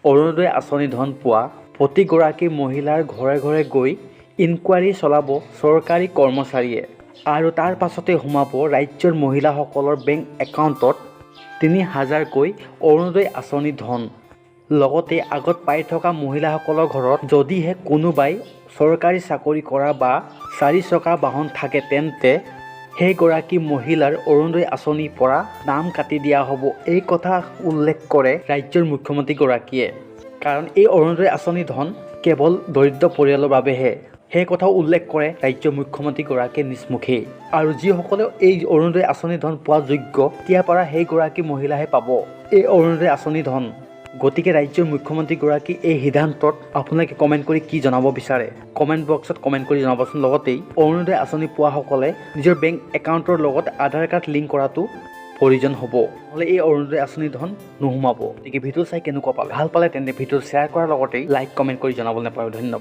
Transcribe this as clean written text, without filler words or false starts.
অৰুণোদয় আঁচনি ধন পোৱা প্ৰতিগৰাকী মহিলাৰ ঘৰে ঘৰে গৈ ইনকুৱাৰী চলাব চৰকাৰী কৰ্মচাৰীয়ে আৰু তাৰ পাছতে সোমাব ৰাজ্যৰ মহিলাসকলৰ বেংক একাউণ্টত ৩,০০০কৈ অৰুণোদয় আঁচনি ধন। লগতে আগত পাই থকা মহিলাসকলৰ ঘৰত যদিহে কোনোবাই চৰকাৰী চাকৰি কৰা বা ৪ চকাৰ বাহন থাকে তেন্তে সেইগৰাকী মহিলাৰ অৰুণোদয় আঁচনিৰ পৰা নাম কাটি দিয়া হ'ব। এই কথা উল্লেখ কৰে ৰাজ্যৰ মুখ্যমন্ত্ৰীগৰাকীয়ে। কাৰণ এই অৰুণোদয় আঁচনি ধন কেৱল দৰিদ্ৰ পৰিয়ালৰ বাবেহে। সেই কথাও উল্লেখ কৰে ৰাজ্যৰ মুখ্যমন্ত্ৰীগৰাকীয়ে নিজ মুখেই। আৰু যিসকলে এই অৰুণোদয় আঁচনি ধন পোৱা যোগ্য তেতিয়াৰ পৰা সেইগৰাকী মহিলাহে পাব এই অৰুণোদয় আঁচনি ধন। গতিকে ৰাজ্যৰ মুখ্যমন্ত্ৰীগৰাকী এই সিদ্ধান্তত আপোনালোকে কমেণ্ট কৰি কি জনাব বিচাৰে কমেণ্ট বক্সত কমেণ্ট কৰি জনাবচোন। লগতেই অৰুণোদয় আঁচনি পোৱাসকলে নিজৰ বেংক একাউণ্টৰ লগত আধাৰ কাৰ্ড লিংক কৰাটো প্ৰয়োজন হ'ব, নহ'লে এই অৰুণোদয় আঁচনি ধন নোসোমাব। গতিকে ভিডিঅ' চাই কেনেকুৱা পালে, ভাল পালে তেন্তে ভিডিঅ' শ্বেয়াৰ কৰাৰ লগতে লাইক কমেণ্ট কৰি জনাবলৈ নাপাহৰিব। ধন্যবাদ।